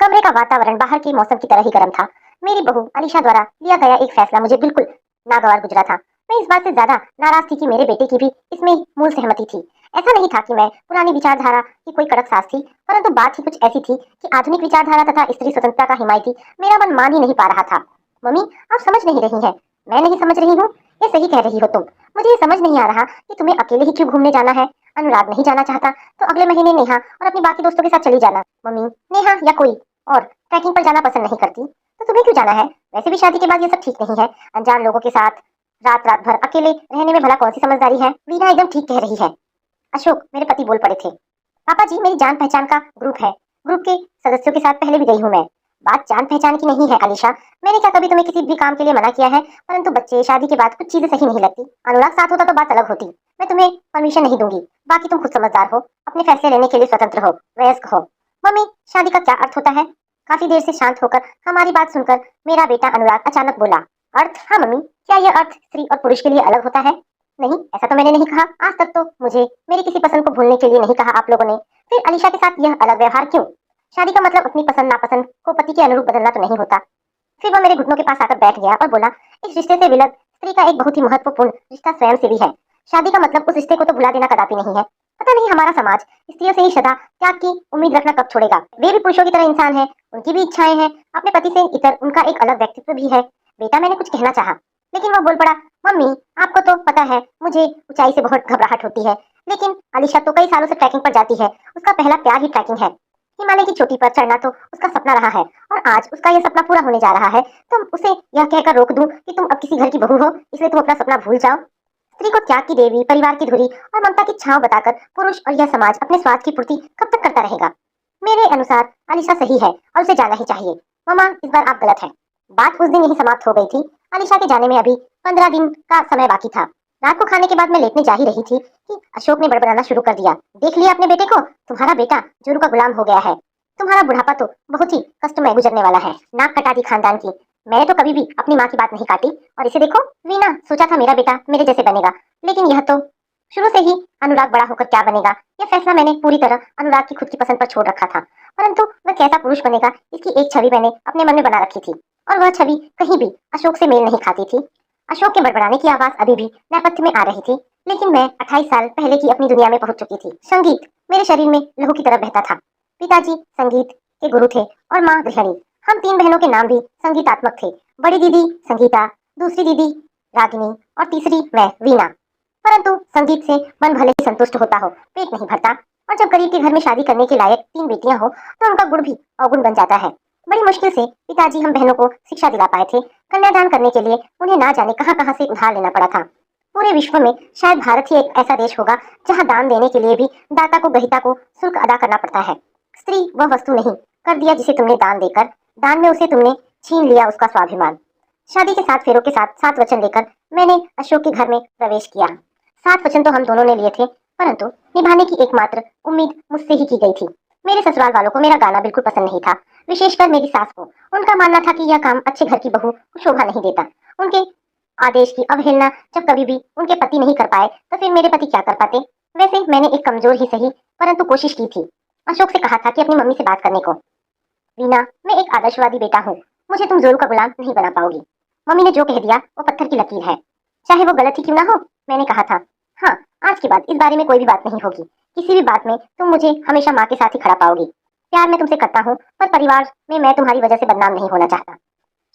कमरे का वातावरण बाहर के मौसम की तरह ही गर्म था। मेरी बहू अलीशा द्वारा लिया गया एक फैसला मुझे बिल्कुल नागवार गुजरा था। मैं इस बात से ज्यादा नाराज थी कि मेरे बेटे की भी इसमें मूल सहमति थी। ऐसा नहीं था कि मैं पुरानी विचारधारा की कोई कड़क सास थी, परंतु बात ही कुछ ऐसी थी कि आधुनिक विचारधारा तथा स्त्री स्वतंत्रता का हिमायती मेरा मन मान ही नहीं पा रहा था। मम्मी, आप समझ नहीं रही हैं। मैं नहीं समझ रही हूँ, ये सही कह रही हो तुम। मुझे ये समझ नहीं आ रहा कि तुम्हें अकेले ही क्यों घूमने जाना है। अनुराग नहीं जाना चाहता तो अगले महीने नेहा और अपनी बाकी दोस्तों के साथ चली जाना। मम्मी, नेहा या कोई और ट्रैकिंग पर जाना पसंद नहीं करती तो तुम्हें क्यों जाना है? वैसे भी शादी के बाद ये सब ठीक नहीं है। अनजान लोगों के साथ रात रात भर अकेले रहने में भला कौन सी समझदारी है? वीना एकदम ठीक कह रही है। अशोक, मेरे पति बोल पड़े थे। पापा जी, मेरी जान पहचान का ग्रुप है। ग्रुप के सदस्यों के साथ पहले भी गई हूँ मैं। बात जान पहचान की नहीं है अलीशा। मैंने क्या कभी तुम्हें किसी भी काम के लिए मना किया है? परंतु बच्चे, शादी के बाद कुछ चीजें सही नहीं लगती। अनुराग साथ होता तो बात अलग होती। मैं तुम्हें परमिशन नहीं दूंगी। बाकी तुम खुद समझदार हो, अपने फैसले लेने के लिए स्वतंत्र हो, वयस्क हो। मम्मी, शादी का क्या अर्थ होता है? काफी देर से शांत होकर हमारी बात सुनकर मेरा बेटा अनुराग अचानक बोला। अर्थ? हाँ मम्मी, क्या यह अर्थ स्त्री और पुरुष के लिए अलग होता है? नहीं, ऐसा तो मैंने नहीं कहा। आज तक तो मुझे मेरी किसी पसंद को भूलने के लिए नहीं कहा आप लोगों ने। फिर अलीशा के साथ यह अलग व्यवहार क्यों? शादी का मतलब अपनी पसंद नापसंद को पति के अनुरूप बदलना तो नहीं होता। फिर वह मेरे घुटनों के पास आकर बैठ गया और बोला, इस रिश्ते से विलग स्त्री का एक बहुत ही महत्वपूर्ण रिश्ता स्वयं से भी है। शादी का मतलब उस रिश्ते को तो भुला देना कदापि नहीं है। पता नहीं हमारा समाज स्त्रियों से ही सदा त्याग की उम्मीद रखना कब छोड़ेगा। वे भी पुरुषों की तरह इंसान है, उनकी भी इच्छाएं हैं, अपने पति से इतर उनका एक अलग व्यक्तित्व भी है। बेटा, मैंने कुछ कहना चाहा, लेकिन वह बोल पड़ा, मम्मी, आपको तो पता है मुझे ऊंचाई से बहुत घबराहट होती है। लेकिन अलीशा तो कई सालों से ट्रैकिंग पर जाती है। उसका पहला प्यार ही ट्रैकिंग है। हिमालय की चोटी पर चढ़ना तो उसका सपना रहा है और आज उसका यह सपना पूरा होने जा रहा है। तुम उसे यह कहकर रोक दूं कि तुम अब किसी घर की बहू हो, इसलिए तुम अपना सपना भूल जाओ? स्त्री को त्याग की देवी, परिवार की धुरी और ममता की छांव बताकर पुरुष और यह समाज अपने स्वार्थ की पूर्ति कब तक करता रहेगा? मेरे अनुसार अलीशा सही है और उसे जाना ही चाहिए। मामा, इस बार आप गलत हैं। बात उस दिन यही समाप्त हो गई थी। अलीशा के जाने में अभी 15 दिन का समय बाकी था। रात को खाने के बाद मैं लेटने जा ही रही थी कि अशोक ने बड़बड़ाना शुरू कर दिया। देख लिया अपने बेटे को? तुम्हारा बेटा जोरू का गुलाम हो गया है। तुम्हारा बुढ़ापा तो बहुत ही कष्टमय गुजरने वाला है। नाक कटा दी खानदान की। मैंने तो कभी भी अपनी माँ की बात नहीं काटी, और इसे देखो वीना, सोचा था मेरा बेटा मेरे जैसे बनेगा, लेकिन यह तो शुरू से ही अनुराग बड़ा होकर क्या बनेगा, यह फैसला मैंने पूरी तरह अनुराग की खुद की पसंद पर छोड़ रखा था। परंतु वह कैसा पुरुष बनेगा, इसकी एक छवि मैंने अपने मन में बना रखी थी, और वह छवि कहीं भी अशोक से मेल नहीं खाती थी। अशोक के बड़बड़ाने की आवाज अभी भी नेपथ्य में आ रही थी, लेकिन मैं 28 साल पहले की अपनी दुनिया में पहुंच चुकी थी। संगीत मेरे शरीर में लहू की तरह बहता था। पिताजी संगीत के गुरु थे और माँ गृहिणी। हम 3 बहनों के नाम भी संगीतात्मक थे। बड़ी दीदी संगीता, दूसरी दीदी रागिनी और तीसरी मैं वीणा। परंतु संगीत से मन भले ही संतुष्ट होता हो, पेट नहीं भरता। और जब गरीब के घर में शादी करने के लायक 3 बेटियां हो तो उनका गुण भी अवगुण बन जाता है। बड़ी मुश्किल से पिताजी हम बहनों को शिक्षा दिला पाए थे। कन्यादान करने के लिए उन्हें ना जाने कहां कहां से उधार लेना पड़ा था। पूरे विश्व में शायद भारत ही एक ऐसा देश होगा जहां दान देने के लिए भी दाता को ग्रहीता को शुल्क अदा करना पड़ता है। स्त्री वह वस्तु नहीं, कर दिया जिसे तुमने दान देकर, दान में उसे तुमने छीन लिया उसका स्वाभिमान। शादी के 7 फेरों के साथ 7 वचन लेकर मैंने अशोक के घर में प्रवेश किया। 7 वचन तो हम दोनों ने लिए थे, परंतु निभाने की एकमात्र उम्मीद मुझसे ही की गई थी। मेरे ससुराल वालों को मेरा गाना बिल्कुल पसंद नहीं था, विशेषकर मेरी सास को। उनका मानना था कि यह काम अच्छे घर की बहू को शोभा नहीं देता। उनके आदेश की अवहेलना जब कभी भी उनके पति नहीं कर पाए तो फिर मेरे पति क्या कर पाते? वैसे मैंने एक कमजोर ही सही परंतु कोशिश की थी। अशोक से कहा था कि अपनी मम्मी से बात करने को। वीना, मैं एक आदर्शवादी बेटा हूँ, मुझे तुम जोरू का गुलाम नहीं बना पाओगी। मम्मी ने जो कह दिया वो पत्थर की लकीर है, चाहे वो गलत ही क्यों ना हो। मैंने कहा था, हाँ, आज के बाद इस बारे में कोई भी बात नहीं होगी। किसी भी बात में तुम मुझे हमेशा माँ के साथ ही खड़ा पाओगी। प्यार मैं तुमसे करता हूँ, पर परिवार में मैं तुम्हारी वजह से बदनाम नहीं होना चाहता।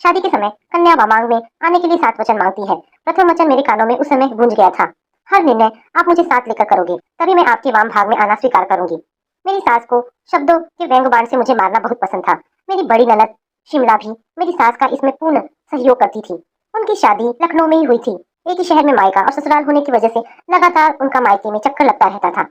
शादी के समय कन्या वामांग में आने के लिए 7 वचन मांगती है। प्रथम वचन मेरे कानों में उस समय गूंज गया था, हर निर्णय आप मुझे साथ लेकर करोगे, तभी मैं आपके वाम भाग में आना स्वीकार करूंगी। मेरी सास को शब्दों के व्यंग बाण से मुझे मारना बहुत पसंद था। मेरी बड़ी ननद शिमला भी मेरी सास का इसमें पूर्ण सहयोग करती थी। उनकी शादी लखनऊ में ही हुई थी। एक ही शहर में मायका और ससुराल होने की वजह से लगातार उनका मायके में चक्कर लगता रहता था।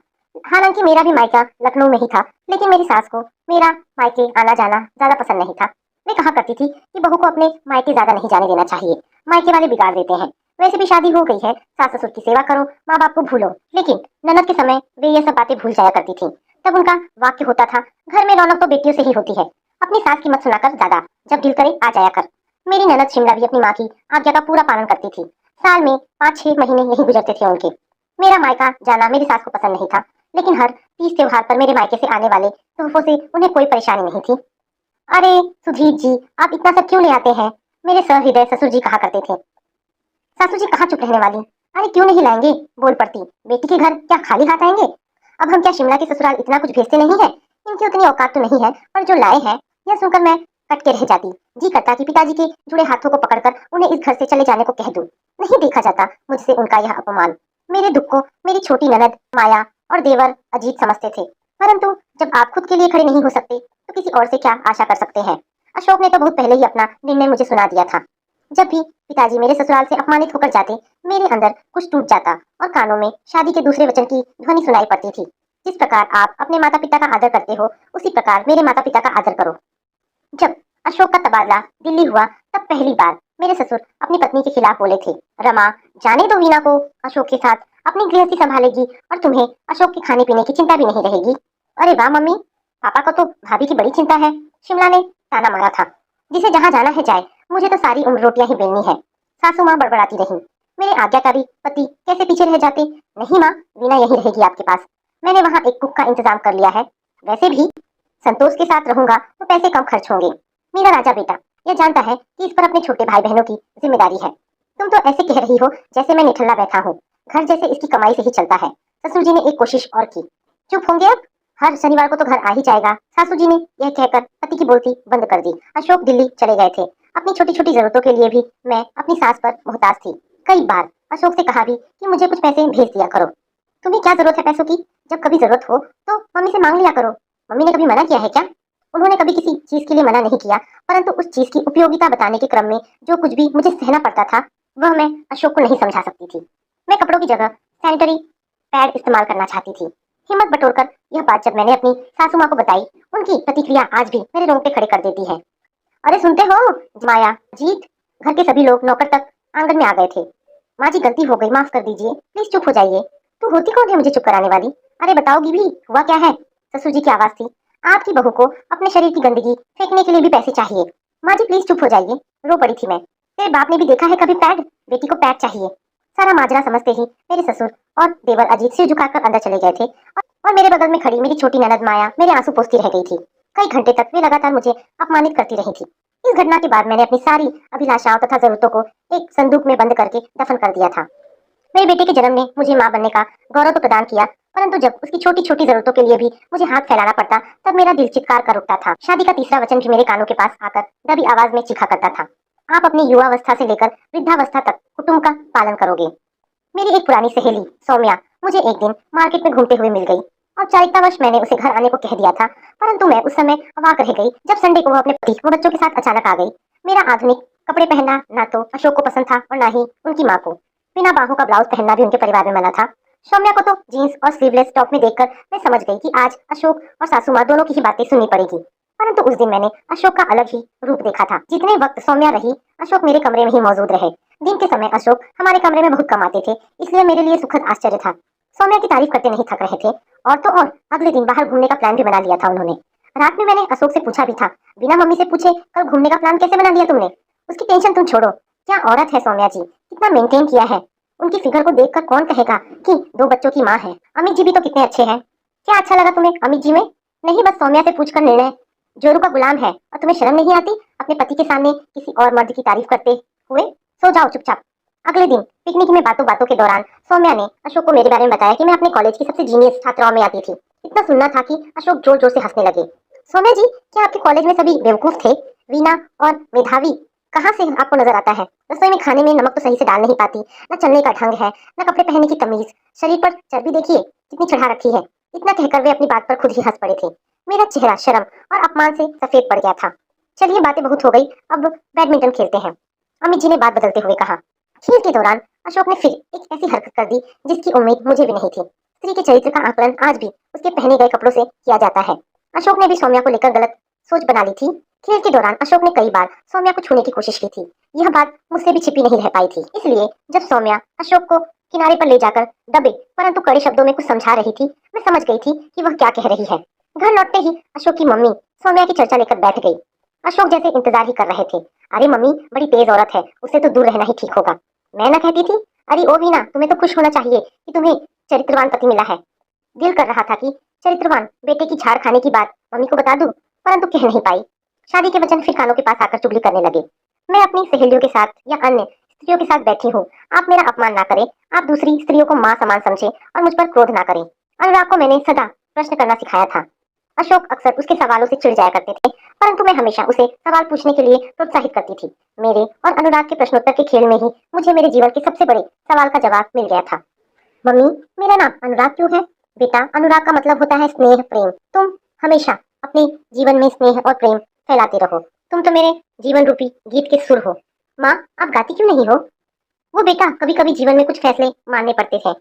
हालांकि मेरा भी मायका लखनऊ में ही था, लेकिन मेरी सास को मेरा मायके आना जाना ज्यादा पसंद नहीं था। वे कहा करती थी कि बहू को अपने मायके ज्यादा नहीं जाने देना चाहिए, मायके वाले बिगाड़ देते हैं। वैसे भी शादी हो गई है, सास ससुर की सेवा करो, माँ बाप को भूलो। लेकिन ननद के समय वे ये सब बातें भूल जाया करती थी। तब उनका वाक्य होता था, घर में रौनक तो बेटियों से ही होती है, अपनी सास की मत सुनाकर ज्यादा, जब दिल करे आ जाया कर। मेरी ननद शिमला भी अपनी माँ की आज्ञा का पूरा पालन करती थी। साल में 5-6 महीने यही गुजरते थे उनके। मेरा मायका जाना मेरी सास को पसंद नहीं था, लेकिन हर तीज त्योहार पर मेरे मायके से आने वाले तोहफों से उन्हें कोई परेशानी नहीं थी। अरे सुधीर जी, आप इतना सब क्यों ले आते हैं? मेरे सहृदय ससुर जी कहा करते थे। सासू जी कहाँ चुप रहने वाली? अरे क्यों नहीं लाएंगे? बोल पड़ती। बेटी के घर क्या खाली हाथ आएंगे? अब हम क्या शिमला के ससुराल इतना कुछ भेजते नहीं है? इनकी उतनी औकात तो नहीं है, पर जो लाए हैं यह सुनकर मैं कट के रह जाती। जी करता कि पिताजी के जुड़े हाथों को पकड़कर उन्हें इस घर से चले जाने को कह दूं। नहीं देखा जाता मुझसे उनका यह अपमान। मेरे दुख को मेरी छोटी ननद माया और देवर अजीत समझते थे, परंतु जब आप खुद के लिए खड़े नहीं हो सकते तो किसी और से क्या आशा कर सकते हैं? अशोक ने तो बहुत पहले ही अपना निर्णय मुझे सुना दिया था। जब भी पिताजी मेरे ससुराल से अपमानित होकर जाते, मेरे अंदर कुछ टूट जाता और कानों में शादी के दूसरे वचन की ध्वनि सुनाई पड़ती थी। जिस प्रकार आप अपने माता पिता का आदर करते हो, उसी प्रकार मेरे माता पिता का आदर करो। जब अशोक का तबादला दिल्ली हुआ, तब पहली बार मेरे ससुर अपनी पत्नी के खिलाफ बोले थे। रमा, जाने दो वीना को, अशोक के साथ अपनी गृहस्थी संभालेगी और तुम्हें अशोक के खाने पीने की चिंता भी नहीं रहेगी। अरे वाह मम्मी, पापा को तो भाभी की बड़ी चिंता है। शिमला ने ताना मारा था। जिसे जहाँ जाना है जाए, मुझे तो सारी उम्र रोटियां ही बेलनी है। सासू माँ बड़बड़ाती रही। मेरे आज्ञाकारी पति कैसे पीछे रह जाते। नहीं माँ, वीना यही रहेगी आपके पास। मैंने वहाँ एक कुक का इंतजाम कर लिया है। वैसे भी संतोष के साथ रहूंगा तो पैसे कम खर्च होंगे। मेरा राजा बेटा यह जानता है कि इस पर अपने छोटे भाई बहनों की जिम्मेदारी है। तुम तो ऐसे कह रही हो जैसे मैं निठल्ला बैठा हूँ। घर जैसे इसकी कमाई से ही चलता है। ससुर जी ने एक कोशिश और की। चुप होंगे अब? हर शनिवार को तो घर आ ही जाएगा। सासू जी ने यह कहकर पति की बोलती बंद कर दी। अशोक दिल्ली चले गए थे। अपनी छोटी छोटी जरूरतों के लिए भी मैं अपनी सास पर मोहताज थी। कई बार अशोक से कहा भी कि मुझे कुछ पैसे भेज दिया करो। तुम्हें क्या जरूरत है पैसों की? जब कभी जरूरत हो तो मम्मी से मांग लिया करो। मम्मी ने कभी मना किया है क्या? उन्होंने कभी किसी चीज के लिए मना नहीं किया, परंतु उस चीज की उपयोगिता बताने के क्रम में जो कुछ भी मुझे सहना पड़ता था, वह मैं अशोक को नहीं समझा सकती थी। मैं कपड़ों की जगह सैनिटरी पैड इस्तेमाल करना चाहती थी। हिम्मत बटोरकर यह बात जब मैंने अपनी सासू माँ को बताई, उनकी प्रतिक्रिया आज भी मेरे रोंगटे खड़े कर देती है। अरे सुनते हो माया, जीत, घर के सभी लोग नौकर तक आंगन में आ गए थे। माँ जी गलती हो गई, माफ कर दीजिए, प्लीज चुप हो जाइए। तू होती कौन है मुझे चुप कराने वाली? अरे बताओगी भी, हुआ क्या है? ससुर जी की आवाज थी। आपकी बहू को अपने शरीर की गंदगी फेंकने के लिए भी पैसे चाहिए। माँ जी प्लीज चुप हो जाइए। रो पड़ी थी मैं। तेरे बाप ने भी देखा है कभी पैड? बेटी को पैड चाहिए। सारा माजरा समझते ही मेरे ससुर और देवर अजीत सिर झुकाकर अंदर चले गए थे और मेरे बगल में खड़ी मेरी छोटी ननद माया मेरे आंसू पोंछती रह गई थी। कई घंटे तक वे लगातार मुझे अपमानित करती रही थी। इस घटना के बाद मैंने अपनी सारी अभिलाषाओं तथा जरूरतों को एक संदूक में बंद करके दफन कर दिया था। मेरे बेटे के जन्म ने मुझे माँ बनने का गौरव तो प्रदान किया, परंतु जब उसकी छोटी छोटी जरूरतों के लिए भी मुझे हाथ फैलाना पड़ता, तब मेरा दिल चित्कार कर उठता था। शादी का तीसरा वचन भी मेरे कानों के पास आकर दबी आवाज में चीखा करता था। आप अपनी युवावस्था से लेकर वृद्धावस्था तक कुटुंब का पालन करोगे। मेरी एक पुरानी सहेली सौम्या मुझे एक दिन मार्केट में घूमते हुए मिल गई। औपचारिकतावश मैंने उसे घर आने को कह दिया था, परंतु मैं उस समय अवाक रह गई जब संडे को वह अपने पति व बच्चों के साथ अचानक आ गई। मेरा आधुनिक कपड़े पहनना ना तो अशोक को पसंद था और ना ही उनकी माँ को। बिना बाहों का ब्लाउज पहनना भी उनके परिवार में मना था। सौम्या को तो जीन्स और स्लीवलेस टॉप में देखकर मैं समझ गई कि आज अशोक और सासू माँ दोनों की ही बातें सुननी पड़ेगी। परंतु उस दिन मैंने अशोक का अलग ही रूप देखा था। जितने वक्त सौम्या रही, अशोक मेरे कमरे में ही मौजूद रहे। दिन के समय अशोक हमारे कमरे में बहुत कम आते थे, इसलिए मेरे लिए सुखद आश्चर्य था। सौम्या की तारीफ करते नहीं थक रहे थे। और तो और अगले दिन बाहर घूमने का प्लान भी बना लिया था उन्होंने। रात में मैंने अशोक से पूछा भी था, बिना मम्मी से पूछे कल घूमने का प्लान कैसे बना लिया तुमने? उसकी टेंशन तुम छोड़ो, क्या औरत है सौम्या जी, कितना मेंटेन किया है। उनकी फिगर को देखकर कौन कहेगा कि दो बच्चों की माँ है। अमित जी भी तो कितने अच्छे हैं। क्या अच्छा लगा तुम्हें अमित जी में? नहीं, बस सौम्या से पूछकर निर्णय। जोरू का गुलाम है और तुम्हें शर्म नहीं आती अपने पति के सामने किसी और मर्द की तारीफ करते हुए? सो जाओ चुपचाप। अगले दिन पिकनिक में बातों बातों के दौरान सौम्या ने अशोक को मेरे बारे में बताया कि मैं अपने कॉलेज की सबसे जीनियस छात्राओं में आती थी। इतना सुनना था कि अशोक जोर जोर से हंसने लगे। सौम्या जी, क्या आपके कॉलेज में सभी बेवकूफ थे? वीना और मेधावी कहाँ से आपको नजर आता है? रसोई में खाने में नमक तो सही से डाल नहीं पाती, न चलने का ढंग है, न कपड़े पहनने की तमीज, शरीर पर चर्बी देखिए कितनी चढ़ा रखी है। इतना कहकर वे अपनी बात पर खुद ही हंस पड़े थे। मेरा चेहरा शर्म और अपमान से सफेद पड़ गया था। चलिए बातें बहुत हो गई, अब बैडमिंटन खेलते हैं, अमित जी ने बात बदलते हुए कहा। खेल के दौरान अशोक ने फिर एक ऐसी हरकत कर दी जिसकी उम्मीद मुझे भी नहीं थी। स्त्री के चरित्र का आकलन आज भी उसके पहने गए कपड़ों से किया जाता है। अशोक ने भी सौम्या को लेकर गलत सोच बना ली थी। खेल के दौरान अशोक ने कई बार सौम्या को छूने की कोशिश की थी। यह बात मुझसे भी छिपी नहीं रह पाई थी। इसलिए जब सौम्या अशोक को किनारे पर ले जाकर दबे परंतु कड़े शब्दों में कुछ समझा रही थी, मैं समझ गई थी कि वह क्या कह रही है। घर लौटते ही अशोक की मम्मी सौम्या की चर्चा लेकर बैठ गई। अशोक जैसे इंतजार ही कर रहे थे। अरे मम्मी, बड़ी तेज औरत है, उससे तो दूर रहना ही ठीक होगा। मैं ना कहती थी? अरे ओ वीना, तुम्हें तो खुश होना चाहिए कि तुम्हें चरित्रवान पति मिला है। दिल कर रहा था कि चरित्रवान बेटे की झाड़ खाने की बात मम्मी को बता दूं, परंतु कह नहीं पाई। शादी के वचन फिर कानों के पास आकर चुगली करने लगे। मैं अपनी सहेलियों के साथ या अन्य स्त्रियों के साथ बैठी हूँ, आप मेरा अपमान ना करें, आप दूसरी स्त्रियों को माँ समान समझे और मुझ पर क्रोध ना करें। अनुराग को मैंने सदा प्रश्न करना सिखाया था। अशोक अक्सर उसके सवालों से चिढ़ जाया करते थे, परंतु मैं हमेशा उसे सवाल पूछने के लिए प्रोत्साहित करती थी। मेरे और अनुराग के प्रश्नोत्तर के खेल में ही मुझे मेरे जीवन के सबसे बड़े सवाल का जवाब मिल गया था। मम्मी, मेरा नाम अनुराग क्यों है? बेटा, अनुराग का मतलब होता है स्नेह, प्रेम। तुम हमेशा अपने जीवन में स्नेह और प्रेम फैलाते रहो। तुम तो मेरे जीवन रूपी गीत के सुर हो। माँ, आप गाती क्यों नहीं हो? वो बेटा, कभी कभी जीवन में कुछ फैसले मानने पड़ते थे।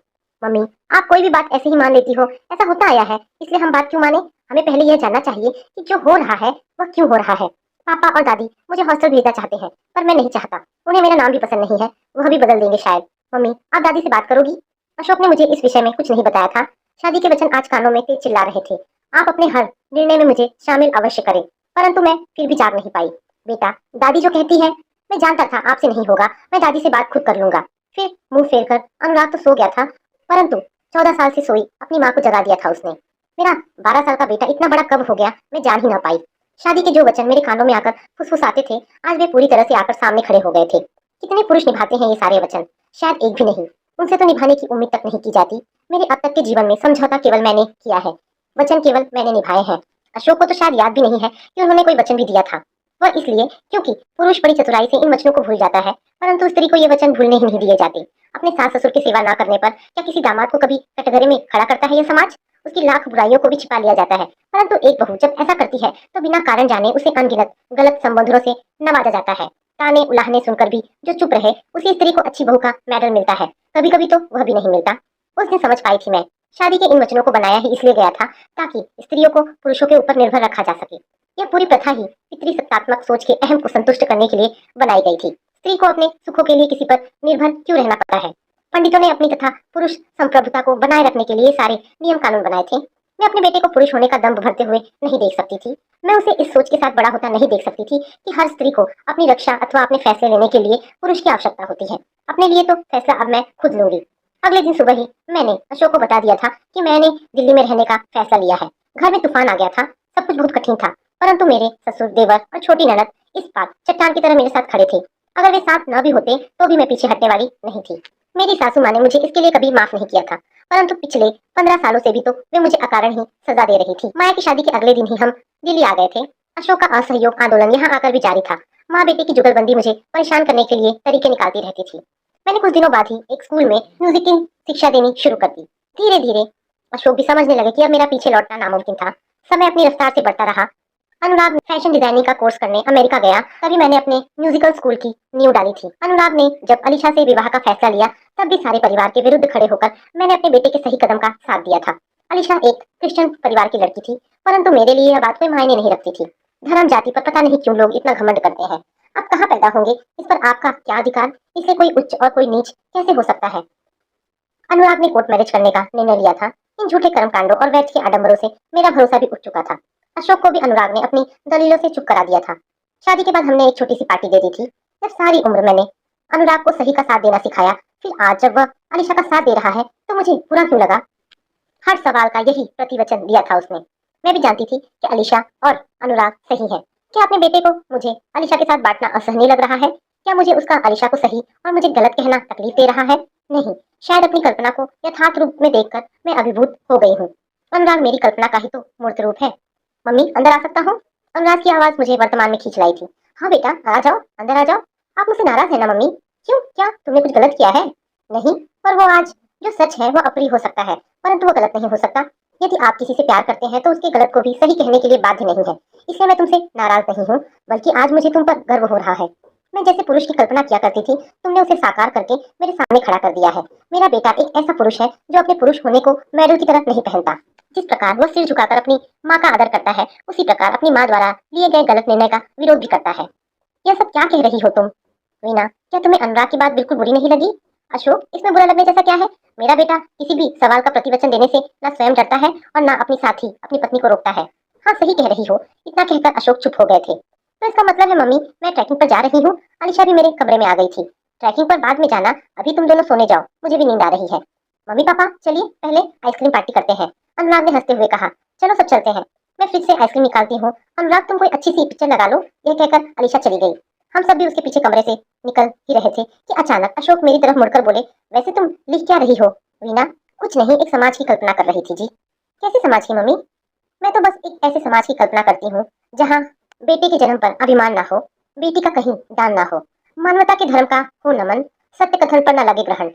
मम्मी, आप कोई भी बात ऐसे ही मान लेती हो, ऐसा होता आया है, इसलिए हम बात क्यों माने? हमें पहले यह जानना चाहिए कि जो हो रहा है वह क्यों हो रहा है। पापा और दादी मुझे हॉस्टल भेजना चाहते हैं, पर मैं नहीं चाहता। उन्हें मेरा नाम भी पसंद नहीं है, वह भी बदल देंगे शायद। मम्मी, आप दादी से बात करोगी? अशोक ने मुझे इस विषय में कुछ नहीं बताया था। शादी के वचन आज कानों में तेज चिल्ला रहे थे। आप अपने हर निर्णय में मुझे शामिल अवश्य करें, परंतु मैं फिर भी जाग नहीं पाई। बेटा, दादी जो कहती है, मैं जानता था आपसे नहीं होगा, मैं दादी से बात खुद कर लूंगा। फिर मुंह फेरकर अनुराग तो सो गया था, परंतु 14 साल से सोई अपनी माँ को जगा दिया था उसने। मेरा 12 साल का बेटा इतना बड़ा कब हो गया, मैं जान ही ना पाई। शादी के जो वचन मेरे कानों में आकर फुसफुसाते थे, आज वे पूरी तरह से आकर सामने खड़े हो गए थे। कितने पुरुष निभाते हैं ये सारे वचन? शायद एक भी नहीं। उनसे तो निभाने की उम्मीद तक नहीं की जाती। मेरे अब तक के जीवन में समझौता केवल मैंने किया है, वचन केवल मैंने निभाए हैं। अशोक को तो शायद याद भी नहीं है कि उन्होंने कोई वचन भी दिया था। वह इसलिए क्योंकि पुरुष बड़ी चतुराई से इन वचनों को भूल जाता है, परंतु स्त्री को ये वचन भूलने ही नहीं दिए जाते। अपने सास ससुर की सेवा ना करने पर क्या किसी दामाद को कभी कटघरे में खड़ा करता है यह समाज? उसकी लाख बुराइयों को भी छिपा लिया जाता है, परंतु एक बहू जब ऐसा करती है तो बिना कारण जाने उसे अनगिनत गलत संबोधनों से नवाजा जाता है। ताने उलाहने सुनकर भी जो चुप रहे, उसी स्त्री को अच्छी बहू का मेडल मिलता है। कभी कभी तो वह भी नहीं मिलता। उस दिन समझ पाई थी मैं, शादी के इन वचनों को बनाया ही इसलिए गया था ताकि स्त्रियों को पुरुषों के ऊपर निर्भर रखा जा सके। यह पूरी प्रथा ही पितृसत्तात्मक सोच के अहम को संतुष्ट करने के लिए बनाई गई थी। स्त्री को अपने सुखों के लिए किसी पर निर्भर क्यों रहना पड़ता है? पंडितों ने अपनी तथा पुरुष संप्रभुता को बनाए रखने के लिए सारे नियम कानून बनाए थे। मैं अपने बेटे को पुरुष होने का दम्भ भरते हुए नहीं देख सकती थी। मैं उसे इस सोच के साथ बड़ा होता नहीं देख सकती थी कि हर स्त्री को अपनी रक्षा अथवा अपने फैसले लेने के लिए पुरुष की आवश्यकता होती है। अपने लिए तो फैसला अब मैं खुद लूंगी। अगले दिन सुबह ही मैंने अशोक को बता दिया था कि मैंने दिल्ली में रहने का फैसला लिया है। घर में तूफान आ गया था, सब कुछ बहुत कठिन था, परंतु मेरे ससुर, देवर और छोटी ननद इस बार चट्टान की तरह मेरे साथ खड़े थे। अगर वे साथ न भी होते तो भी मैं पीछे हटने वाली नहीं थी। मेरी सासू माँ ने मुझे इसके लिए कभी माफ नहीं किया था, परंतु पिछले 15 सालों से भी तो वे मुझे अकारण ही सजा दे रही थी। माया की शादी के अगले दिन ही हम दिल्ली आ गए थे। अशोक का असहयोग आंदोलन यहाँ आकर भी जारी था। माँ बेटे की जुगलबंदी मुझे परेशान करने के लिए तरीके निकालती रहती थी। मैंने कुछ दिनों बाद ही एक स्कूल में म्यूजिक की शिक्षा देनी शुरू कर दी। धीरे धीरे अशोक भी समझने लगे कि अब मेरा पीछे लौटना नामुमकिन था। समय अपनी रफ्तार से बढ़ता रहा। अनुराग फैशन डिजाइनिंग का कोर्स करने अमेरिका गया, तभी मैंने अपने म्यूजिकल स्कूल की नींव डाली थी। अनुराग ने जब अलीशा से विवाह का फैसला लिया, तब भी सारे परिवार के विरुद्ध खड़े होकर मैंने अपने बेटे के सही कदम का साथ दिया था। अलीशा एक क्रिश्चियन परिवार की लड़की थी, परंतु मेरे लिए यह बात कोई मायने नहीं रखती थी। धर्म जाति पर पता नहीं क्यों लोग इतना घमंड करते हैं। आप कहाँ पैदा होंगे, इस पर आपका क्या अधिकार? इससे कोई उच्च और कोई नीच कैसे हो सकता है? अनुराग ने कोर्ट मैरिज करने का निर्णय लिया था। इन झूठे कर्मकांडों और वैध के आडंबरों से मेरा भरोसा भी उठ चुका था। अशोक को भी अनुराग ने अपनी दलीलों से चुप करा दिया था। शादी के बाद हमने एक छोटी सी पार्टी दे दी थी। जब सारी उम्र मैंने अनुराग को सही का साथ देना सिखाया, फिर आज जब वह अलीशा का साथ दे रहा है तो मुझे बुरा क्यों लगा? हर सवाल का यही प्रतिवचन दिया था उसने। मैं भी जानती थी कि अलीशा और अनुराग सही है। क्या अपने बेटे को मुझे अलीशा के साथ बांटना असहनीय लग रहा है? क्या मुझे उसका अलीशा को सही और मुझे गलत कहना तकलीफ दे रहा है? नहीं, शायद अपनी कल्पना को यथार्थ रूप में देखकर मैं अभिभूत हो गई हूँ। अनुराग मेरी कल्पना का ही तो मूर्त रूप है। मम्मी, अंदर आ सकता हूँ? अनुराग की आवाज मुझे वर्तमान में खींच लाई थी। हाँ बेटा, आ जाओ, अंदर आ जाओ। आप मुझसे नाराज है ना मम्मी? क्यों, क्या तुमने कुछ गलत किया है? नहीं, पर वो आज जो सच है वह अप्रिय हो सकता है, परंतु वो गलत नहीं हो सकता। यदि आप किसी से प्यार करते हैं तो उसके गलत को भी सही कहने के लिए बाध्य नहीं है। इसलिए मैं तुमसे नाराज नहीं हूँ, बल्कि आज मुझे तुम पर गर्व हो रहा है। मैं जैसे पुरुष की कल्पना किया करती थी, तुमने उसे साकार करके मेरे सामने खड़ा कर दिया है। मेरा बेटा एक ऐसा पुरुष है जो अपने पुरुष होने को मेडल की तरफ नहीं पहनता। जिस प्रकार वह सिर झुकाकर अपनी माँ का आदर करता है, उसी प्रकार अपनी माँ द्वारा लिए गए गलत निर्णय का विरोध भी करता है। यह सब क्या कह रही हो तुम? वीना, क्या तुम्हें अनुराग की बात बिल्कुल बुरी नहीं लगी? अशोक, इसमें बुरा लगने जैसा क्या है? मेरा बेटा किसी भी सवाल का प्रतिवचन देने से न स्वयं डरता है और न अपनी साथी अपनी पत्नी को रोकता है। हाँ, सही कह रही हो। इतना कहकर अशोक चुप हो गए थे। तो इसका मतलब है मम्मी, मैं ट्रैकिंग पर जा रही हूँ। अलीशा भी मेरे कमरे में आ गई थी। ट्रैकिंग पर बाद में जाना, अभी तुम दोनों सोने जाओ, मुझे भी नींद आ रही है। मम्मी पापा, चलिए पहले आइसक्रीम पार्टी करते हैं, अनुराग ने हंसते हुए कहा। चलो सब चलते हैं। मैं फ्रिज से आइसक्रीम निकालती हूँ। अनुराग तुम कोई अच्छी सी पिक्चर लगा लो, यह कहकर अलीशा चली गई। हम सब भी उसके पीछे कमरे से निकल ही रहे थे कि अचानक अशोक मेरी तरफ मुड़कर बोले, वैसे तुम लिख क्या रही हो वीना? कुछ नहीं, एक समाज की कल्पना कर रही थी जी। कैसे समाज की मम्मी? मैं तो बस एक ऐसे समाज की कल्पना करती हूँ जहाँ बेटे के जन्म पर अभिमान ना हो, बेटी का कहीं दान ना हो, मानवता के धर्म का हो नमन, सत्य कथन पर न लगे ग्रहण,